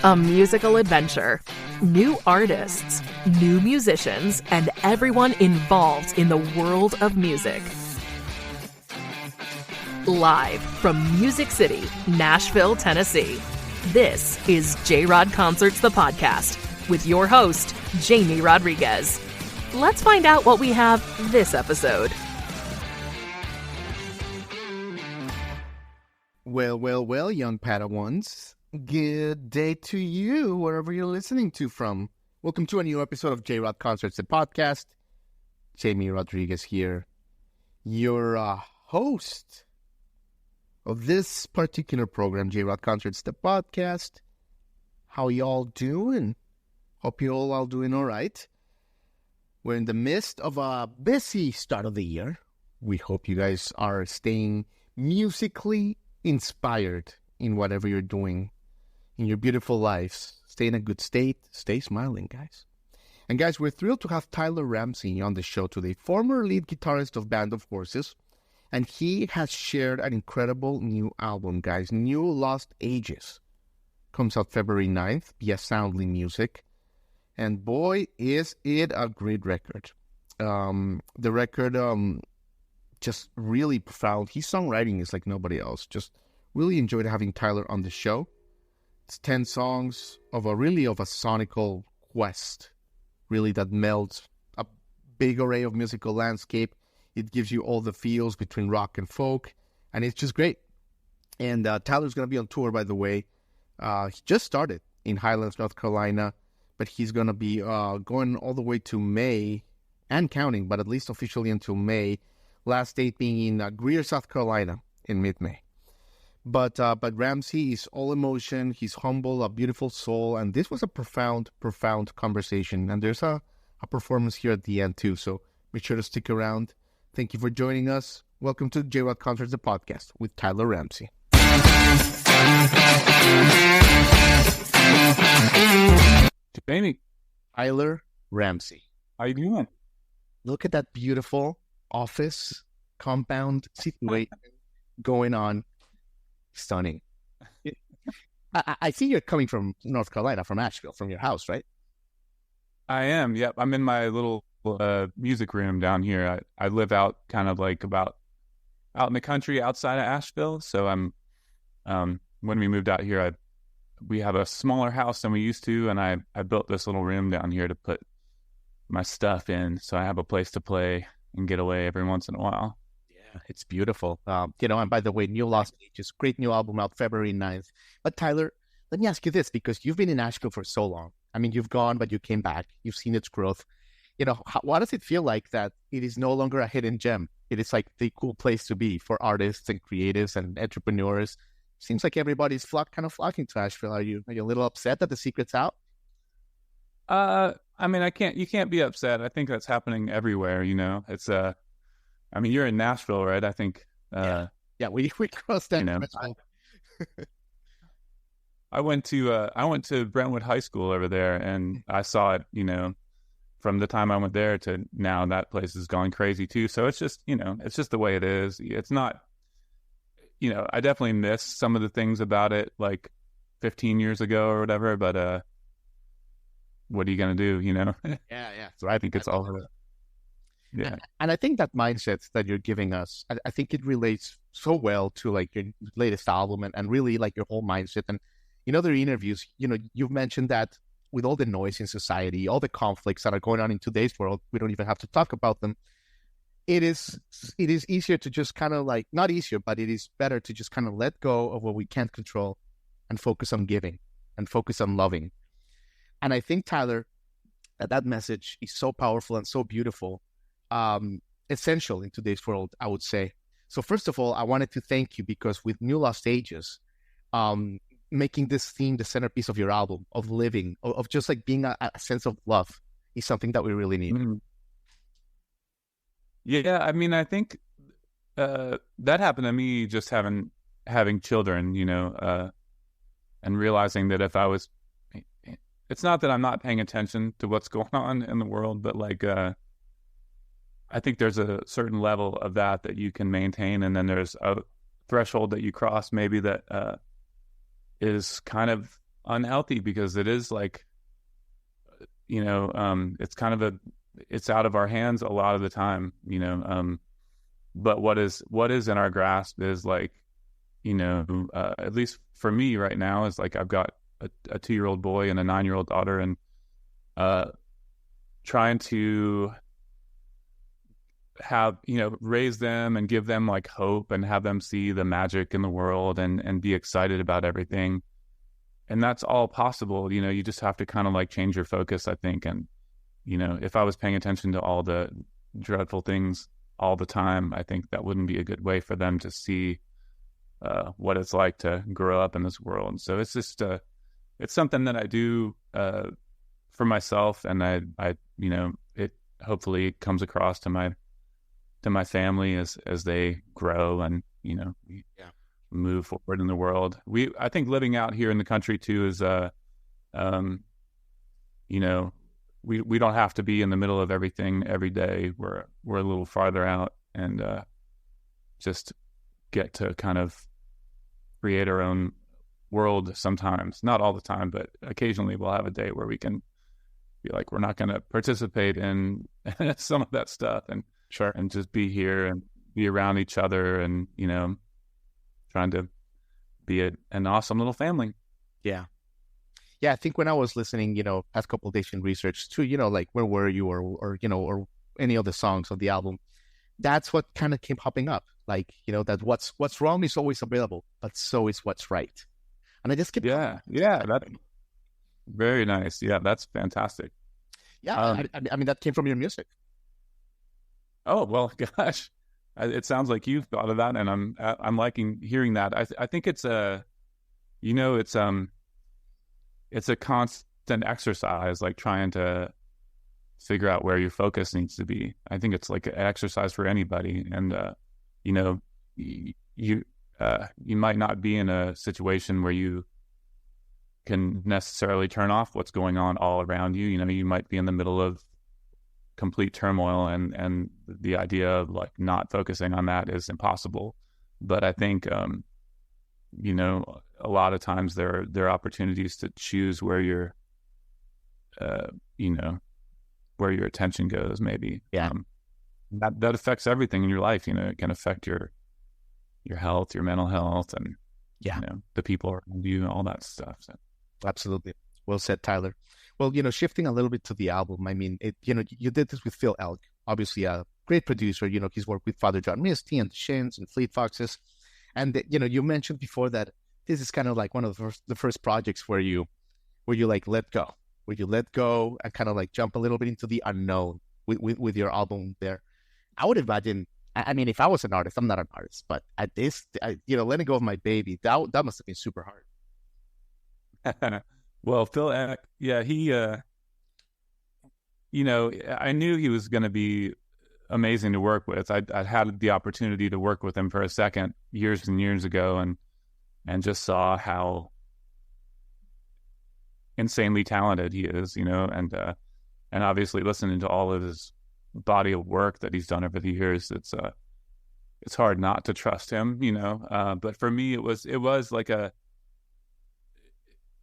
A musical adventure, new artists, new musicians, and everyone involved in the world of music. Live from Music City, Nashville, Tennessee, this is J-Rod Concerts, the podcast, with your host, Jamie Rodriguez. Let's find out what we have this episode. Well, young Padawans. Good day to you, wherever you're listening to from. Welcome to a new episode of J-Rod Concerts, the podcast. Jamie Rodriguez here, your host of this particular program, J-Rod Concerts, the podcast. How y'all doing? Hope you all doing all right. We're in the midst of a busy start of the year. We hope you guys are staying musically inspired in whatever you're doing in your beautiful lives. Stay in a good state. Stay smiling, guys. And guys, we're thrilled to have Tyler Ramsey on the show today, former lead guitarist of Band of Horses. And he has shared an incredible new album, guys. New Lost Ages. Comes out February 9th via Soundly Music. And boy, is it a great record. The record, just really profound. His songwriting is like nobody else. Just really enjoyed having Tyler on the show. It's 10 songs of a sonical quest, really, that melds a big array of musical landscape. It gives you all the feels between rock and folk, and it's just great. And Tyler's going to be on tour, by the way. He just started in Highlands, North Carolina, but he's going to be going all the way to May and counting, but at least officially until May. Last date being in Greer, South Carolina in mid-May. But Ramsey is all emotion. He's humble, a beautiful soul. And this was a profound conversation. And there's a performance here at the end, too. So make sure to stick around. Thank you for joining us. Welcome to J-Rod Concerts, the podcast with Tyler Ramsey. Jamie. Tyler Ramsey. How you doing? Look at that beautiful office compound situation going on. Stunning. I see you're coming from North Carolina, from Asheville, from your house, right? I am. Yep. I'm in my little music room down here. I live out kind of like out in the country outside of Asheville. So I'm when we moved out here, we have a smaller house than we used to, and I built this little room down here to put my stuff in, so I have a place to play and get away every once in a while. Yeah, it's beautiful. And by the way, New Lost Ages, great new album out February 9th. But Tyler, let me ask you this, because you've been in Asheville for so long. I mean, you've gone, but you came back. You've seen its growth. What does it feel like that it is no longer a hidden gem? It is like the cool place to be for artists and creatives and entrepreneurs. Seems like everybody's kind of flocking to Asheville. Are you a little upset that the secret's out? I mean, you can't be upset. I think that's happening everywhere, It's I mean, you're in Nashville, right? I think yeah, we crossed that. I went to Brentwood High School over there, and I saw it, from the time I went there to now. That place has gone crazy too. So it's just, it's just the way it is. It's not, I definitely miss some of the things about it, like 15 years ago or whatever, but what are you going to do, Yeah. So I think it's all of it. Yeah. And I think that mindset that you're giving us, I think it relates so well to like your latest album and really like your whole mindset. And in other interviews, you've mentioned that with all the noise in society, all the conflicts that are going on in today's world, we don't even have to talk about them. It is easier to just kind of like, not easier, but it is better to just kind of let go of what we can't control and focus on giving and focus on loving. And I think, Tyler, that message is so powerful and so beautiful, essential in today's world, I would say. So first of all, I wanted to thank you because with New Lost Ages, making this theme the centerpiece of your album, of living, of just like being a sense of love is something that we really need. Mm-hmm. Yeah, I mean, I think that happened to me just having children, and realizing that if I was, it's not that I'm not paying attention to what's going on in the world, but like, I think there's a certain level of that you can maintain, and then there's a threshold that you cross maybe that is kind of unhealthy because it is like, it's kind of it's out of our hands a lot of the time, but what is in our grasp is like, at least for me right now is like, I've got a 2-year-old boy and a 9-year-old daughter, and trying to have, raise them and give them like hope and have them see the magic in the world and be excited about everything. And that's all possible. You just have to kind of like change your focus, I think. And, if I was paying attention to all the dreadful things all the time, I think that wouldn't be a good way for them to see what it's like to grow up in this world. And so it's just, it's something that I do for myself. And I, it hopefully comes across to my family as they grow and, move forward in the world. I think living out here in the country too is, we don't have to be in the middle of everything every day. We're a little farther out and just get to kind of create our own world sometimes. Not all the time, but occasionally we'll have a day where we can be like, we're not going to participate in some of that stuff and sure, and just be here and be around each other and, trying to be an awesome little family. Yeah. Yeah, I think when I was listening, past couple of days in research too, like Where Were You or any of the songs on the album, that's what kind of came popping up. Like, that what's wrong is always available, but so is what's right. And I just kept that's very nice. Yeah, that's fantastic. Yeah, I mean, that came from your music. Oh, well, gosh. It sounds like you've thought of that, and I'm liking hearing that. I think it's it's a constant exercise, like trying to figure out where your focus needs to be. I think it's like an exercise for anybody, and you might not be in a situation where you can necessarily turn off what's going on all around you. You might be in the middle of complete turmoil, and the idea of like not focusing on that is impossible. But I think a lot of times there are opportunities to choose where your where your attention goes, maybe. Yeah. That affects everything in your life. It can affect your health, your mental health, and the people around you and all that stuff. So. Absolutely. Well said, Tyler. Well, shifting a little bit to the album, I mean, you did this with Phil Elk, obviously a great producer. He's worked with Father John Misty and the Shins and Fleet Foxes. And, you mentioned before that this is kind of like one of the first projects where you like let go, and kind of like jump a little bit into the unknown with your album there. I would imagine, I mean, if I was an artist, I'm not an artist, but at this, letting go of my baby, that must have been super hard. Well, Phil Eck, yeah, he, I knew he was going to be amazing to work with. I'd had the opportunity to work with him for a second years and years ago, and just saw how insanely talented he is, and obviously listening to all of his body of work that he's done over the years, it's hard not to trust him, but for me, it was like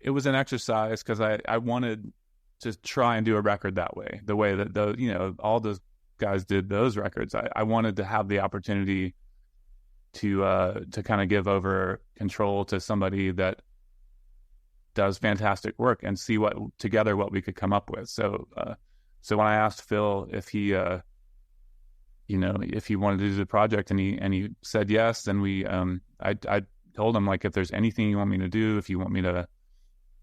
it was an exercise because I wanted to try and do a record that way, the way that all those guys did those records. I wanted to have the opportunity to kind of give over control to somebody that does fantastic work and see what we could come up with. So when I asked Phil if he if he wanted to do the project and he said yes, then I told him, like, if there's anything you want me to do, if you want me to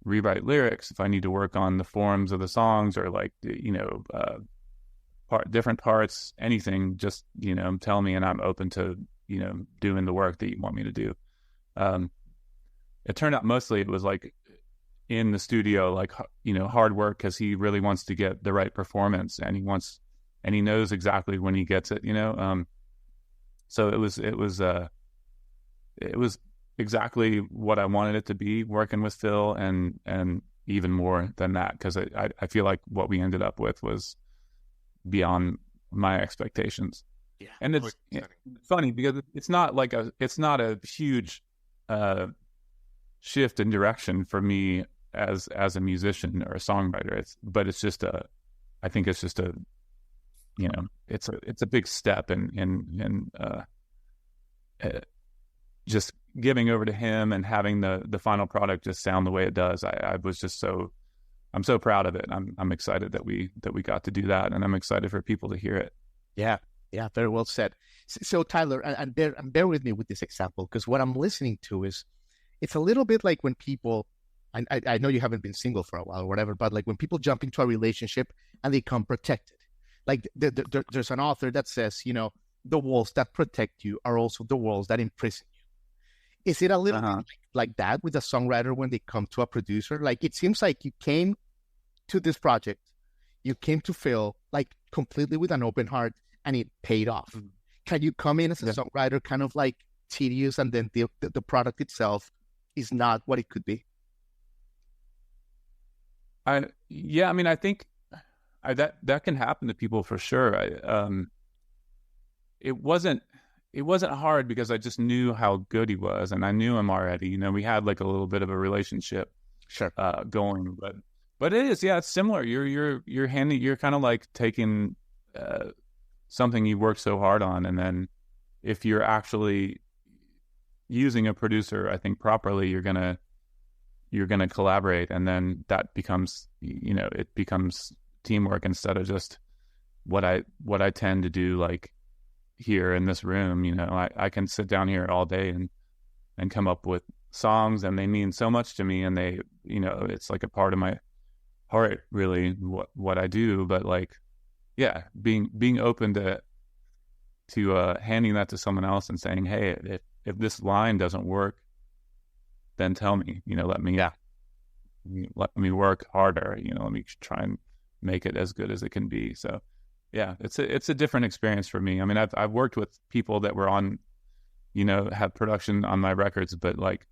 rewrite lyrics, if I need to work on the forms of the songs or like different parts, anything, just tell me and I'm open to doing the work that you want me to do. It turned out mostly it was like in the studio, like hard work, because he really wants to get the right performance and he knows exactly when he gets it, so it was exactly what I wanted it to be, working with Phil, and even more than that, because I feel like what we ended up with was beyond my expectations. Yeah, and it's funny because it's not a huge shift in direction for me as a musician or a songwriter. I think it's just a, it's a big step in just giving over to him and having the final product just sound the way it does. I'm so proud of it. I'm excited that we got to do that, and I'm excited for people to hear it. Yeah, very well said. So Tyler, and bear with me with this example, because what I'm listening to is, it's a little bit like when people, I know you haven't been single for a while or whatever, but like when people jump into a relationship and they come protected. Like there's an author that says, the walls that protect you are also the walls that imprison you. Is it a little bit like that with a songwriter when they come to a producer? Like, it seems like you came to this project, you came to Phil like completely with an open heart, and it paid off. Mm-hmm. Can you come in as a songwriter kind of like tedious, and then the product itself is not what it could be? I think that can happen to people for sure. It wasn't hard because I just knew how good he was, and I knew him already. We had like a little bit of a relationship going, but it is, it's similar. You're kind of like taking something you worked so hard on, and then if you're actually using a producer, I think properly, you're gonna collaborate, and then that becomes, it becomes teamwork instead of just what I tend to do, like here in this room. I can sit down here all day and come up with songs, and they mean so much to me, and they, it's like a part of my heart, really, what I do. But like, being open to handing that to someone else and saying, hey, if this line doesn't work, then tell me, let me work harder, let me try and make it as good as it can be. So it's a different experience for me. I mean, I've worked with people that were on, have production on my records, but like,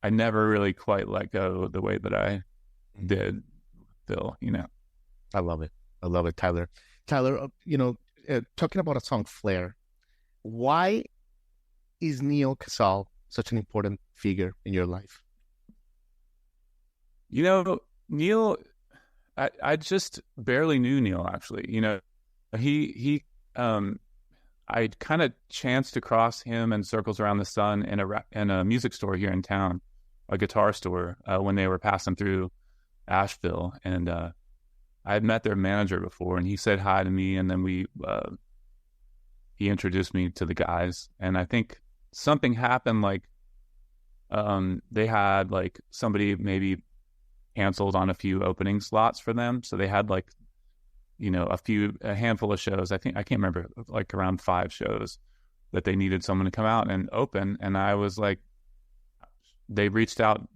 I never really quite let go the way that I did Phil. I love it, Tyler. Tyler, talking about a song, Flare, why is Neal Casal such an important figure in your life? Neal, I just barely knew Neal, actually. He I kind of chanced across him and Circles Around the Sun in a music store here in town, a guitar store, when they were passing through Asheville, and I had met their manager before, and he said hi to me, and then he introduced me to the guys, and I think something happened, like they had like somebody maybe canceled on a few opening slots for them, so they had like a handful of shows. I can't remember, like around 5 shows that they needed someone to come out and open, and I was like, they reached out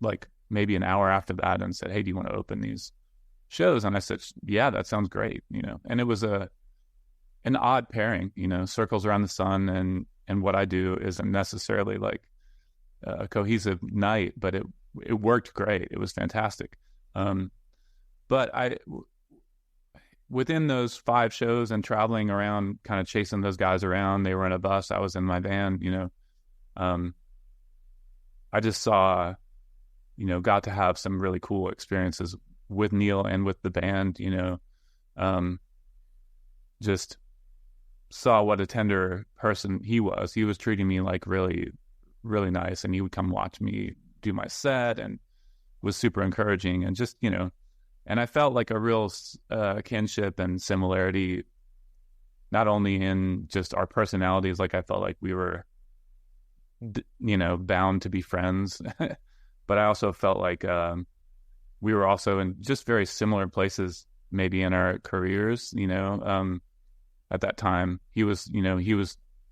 like maybe an hour after that and said, hey, do you want to open these shows? And I said, yeah, that sounds great. And it was an odd pairing. Circles Around the Sun and what I do isn't necessarily like a cohesive night, but it worked great. It was fantastic. But within those 5 shows and traveling around, kind of chasing those guys around, they were in a bus, I was in my van, I just saw, got to have some really cool experiences with Neal and with the band, just saw what a tender person he was. He was treating me like really, really nice, and he would come watch me do my set and was super encouraging, and just, and I felt like a real kinship and similarity, not only in just our personalities, like I felt like we were, bound to be friends, but I also felt like we were also in just very similar places, maybe in our careers, at that time. He was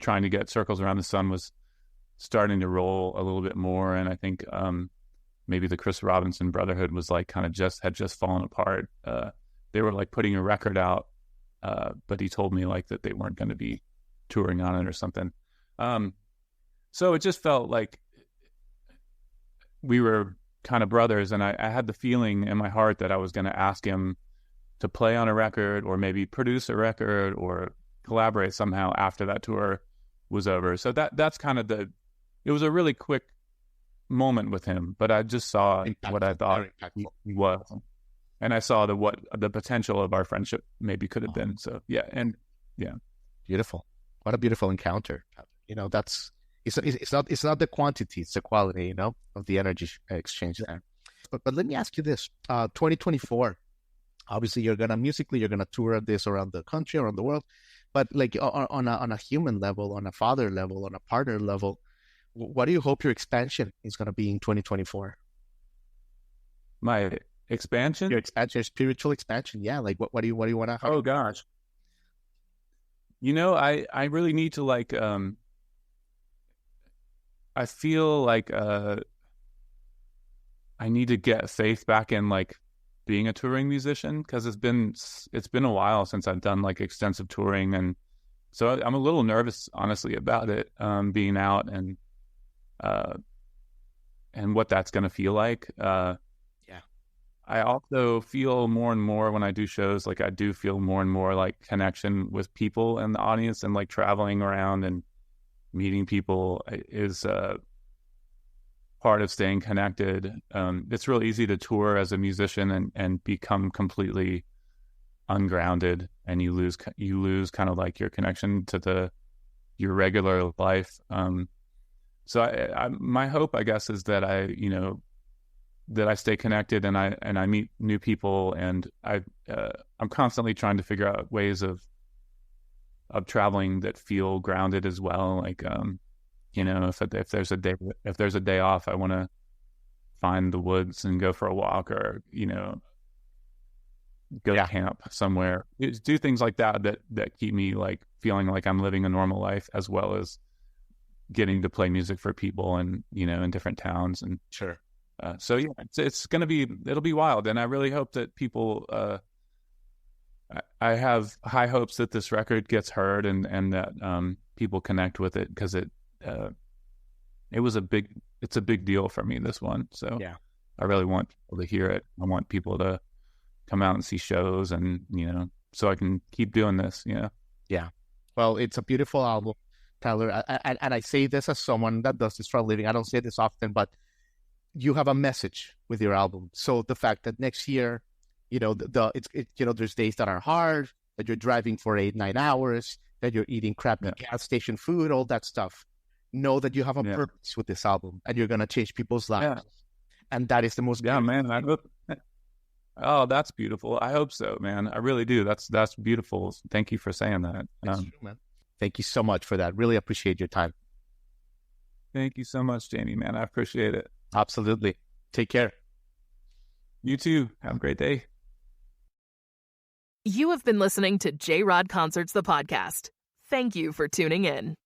trying to get Circles Around the Sun was starting to roll a little bit more, and I think maybe the Chris Robinson Brotherhood was like kind of had just fallen apart. They were like putting a record out, but he told me like that they weren't going to be touring on it or something. So it just felt like we were kind of brothers, and I had the feeling in my heart that I was going to ask him to play on a record, or maybe produce a record, or collaborate somehow after that tour was over. So that's kind of it was a really quick moment with him, but I just saw what I thought he was, and I saw what the potential of our friendship maybe could have been. So yeah, beautiful. What a beautiful encounter. That's it's not the quantity, it's the quality, of the energy exchange there. But let me ask you this: 2024. Obviously, you're gonna tour this around the country, around the world. But like on a human level, on a father level, on a partner level, what do you hope your expansion is going to be in 2024? My expansion? Your spiritual expansion. Yeah. Like what do you want to? Oh gosh. I really need to I feel like I need to get faith back in being a touring musician, because it's been a while since I've done extensive touring, and so I'm a little nervous, honestly, about it, being out and what that's going to feel like. I also feel more and more when I do shows, I do feel more and more connection with people in the audience, and traveling around and meeting people is part of staying connected. It's real easy to tour as a musician and become completely ungrounded, and you lose kind of your connection to your regular life. So my hope, I guess, is that I stay connected and I meet new people, and I'm constantly trying to figure out ways of traveling that feel grounded as well. If there's a day off, I want to find the woods and go for a walk, or go to camp somewhere. Do things like that keep me feeling like I'm living a normal life, as well as getting to play music for people and in different towns. And sure. So yeah, it'll be wild, and I really hope that people. I have high hopes that this record gets heard and that people connect with it, because it's a big deal for me, this one. So yeah, I really want people to hear it. I want people to come out and see shows, and so I can keep doing this. Yeah. Well, it's a beautiful album, Tyler. And I say this as someone that does this for a living. I don't say this often, but you have a message with your album. So the fact that next year, there's days that are hard, that you're driving for 8-9 hours, that you're eating crappy gas station food, all that stuff. Know that you have a purpose with this album, and you're gonna change people's lives. And that is the most beautiful. Man. I hope. Oh, that's beautiful. I hope so, man. I really do. That's beautiful. Thank you for saying that. That's true, man. Thank you so much for that. Really appreciate your time. Thank you so much, Jamie, man. I appreciate it. Absolutely. Take care. You too. Have a great day. You have been listening to J-Rod Concerts, the podcast. Thank you for tuning in.